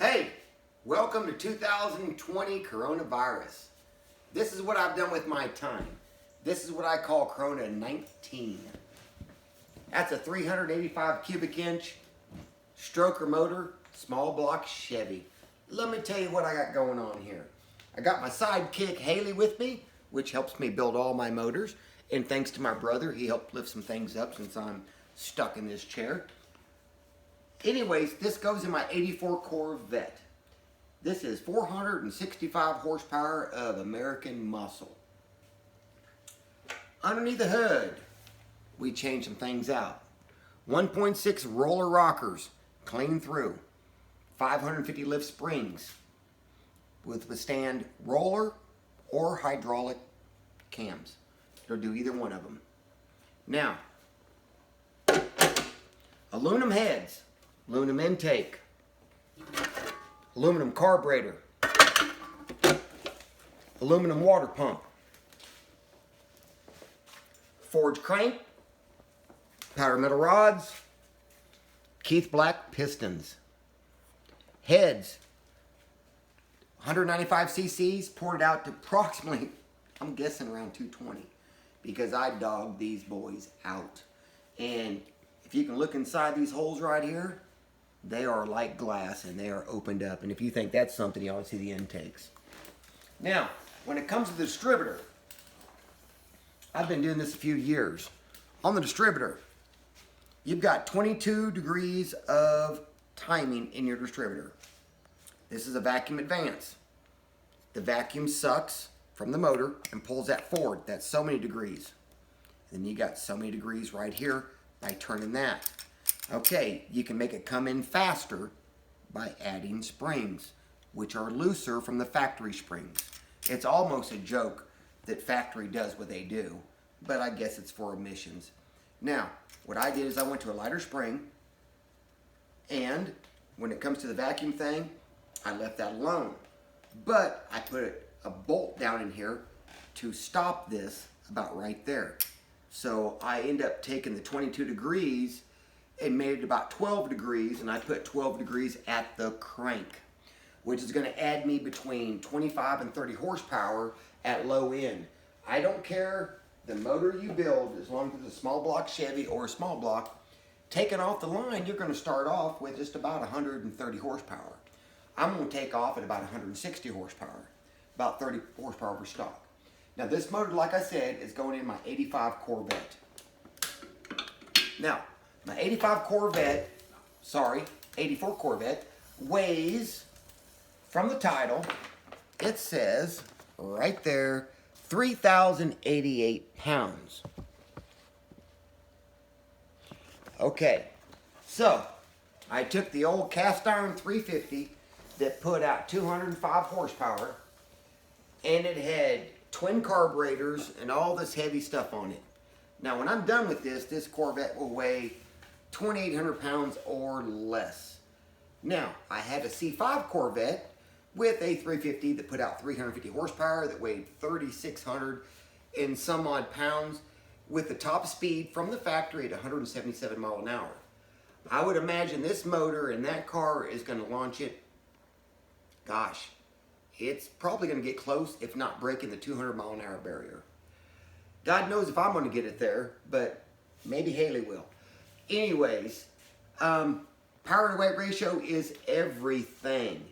Hey, welcome to 2020 coronavirus. This is what I've done with my time. This is what I call Corona 19. That's a 385 cubic inch stroker motor, small block Chevy. Let me tell you what I got going on here. I got my sidekick Haley with me, which helps me build all my motors. And thanks to my brother, he helped lift some things up since I'm stuck in this chair. Anyways, this goes in my 84 Corvette. This is 465 horsepower of American muscle. Underneath the hood, we changed some things out. 1.6 roller rockers, clean through. 550 lift springs with withstand roller or hydraulic cams. It'll do either one of them. Now, aluminum heads, aluminum intake, aluminum carburetor, aluminum water pump, forged crank, powder metal rods, Keith Black pistons, heads, 195 cc's, poured out to approximately, I'm guessing around 220, because I dogged these boys out. And if you can look inside these holes right here, they are like glass and they are opened up. And if you think that's something, you ought to see the intakes. Now, when it comes to the distributor, I've been doing this a few years. On the distributor, you've got 22 degrees of timing in your distributor. This is a vacuum advance. The vacuum sucks from the motor and pulls that forward. That's so many degrees. Then you got so many degrees right here by turning that. Okay, you can make it come in faster by adding springs, which are looser from the factory springs. It's almost a joke that factory does what they do, but I guess it's for emissions. Now, what I did is I went to a lighter spring, and when it comes to the vacuum thing, I left that alone. But I put a bolt down in here to stop this about right there. So I end up taking the 22 degrees and made it about 12 degrees, and I put 12 degrees at the crank, which is going to add me between 25 and 30 horsepower at low end. I don't care the motor you build, as long as it's a small block Chevy or a small block, taking off the line, you're going to start off with just about 130 horsepower. I'm going to take off at about 160 horsepower, about 30 horsepower per stock. Now this motor, like I said, is going in my 85 Corvette. Now, my 84 Corvette weighs, from the title, it says right there, 3,088 pounds. Okay, so I took the old cast iron 350 that put out 205 horsepower, and it had twin carburetors and all this heavy stuff on it. Now when I'm done with this, this Corvette will weigh 2,800 pounds or less. Now, I had a C5 Corvette with a 350 that put out 350 horsepower that weighed 3,600 and some odd pounds with the top speed from the factory at 177 miles an hour. I would imagine this motor in that car is going to launch it, gosh, it's probably going to get close, if not breaking the 200 mile an hour barrier. God knows if I'm going to get it there, but maybe Haley will. Anyways, power to weight ratio is everything.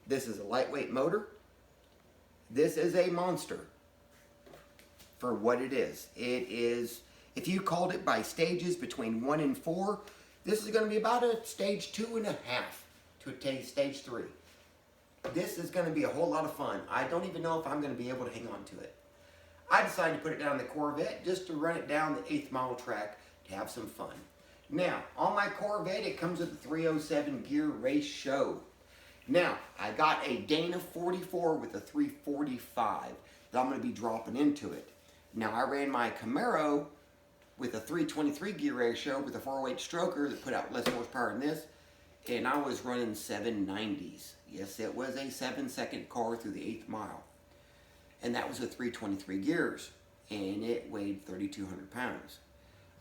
This is a lightweight motor. This is a monster for what it is. It is, if you called it by stages between 1 and 4, this is going to be about a stage 2.5 to stage 3. This is going to be a whole lot of fun. I don't even know if I'm going to be able to hang on to it. I decided to put it down the Corvette just to run it down the 8th mile track to have some fun. Now, on my Corvette, it comes with a 307 gear ratio. Now, I got a Dana 44 with a 345 that I'm going to be dropping into it. Now, I ran my Camaro with a 323 gear ratio with a 408 stroker that put out less horsepower than this, and I was running 790s. Yes, it was a 7-second car through the 8th mile. And that was with 323 gears, and it weighed 3,200 pounds.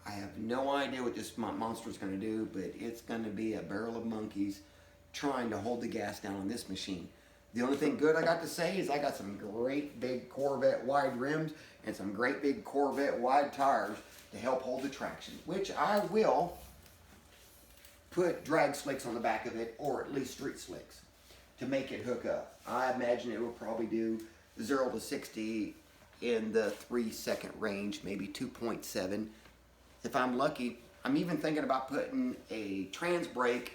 I have no idea what this monster is going to do, but it's going to be a barrel of monkeys trying to hold the gas down on this machine. The only thing good I got to say is I got some great big Corvette wide rims and some great big Corvette wide tires to help hold the traction, which I will put drag slicks on the back of it, or at least street slicks, to make it hook up. I imagine it will probably do 0 to 60 in the 3-second range, maybe 2.7. If I'm lucky, I'm even thinking about putting a trans brake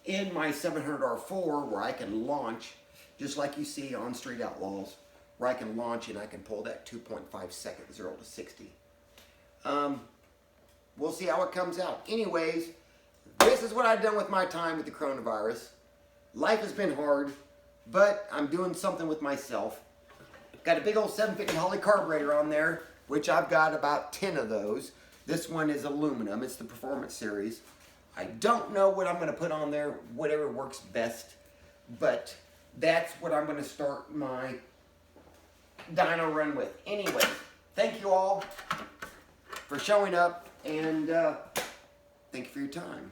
in my 700R4 where I can launch, just like you see on Street Outlaws, where I can launch and I can pull that 2.5 second 0 to 60. We'll see how it comes out. Anyways, this is what I've done with my time with the coronavirus. Life has been hard, but I'm doing something with myself. Got a big old 750 Holley carburetor on there, which I've got about 10 of those. This one is aluminum. It's the Performance Series. I don't know what I'm going to put on there, whatever works best, but that's what I'm going to start my dyno run with. Anyway, thank you all for showing up, and thank you for your time.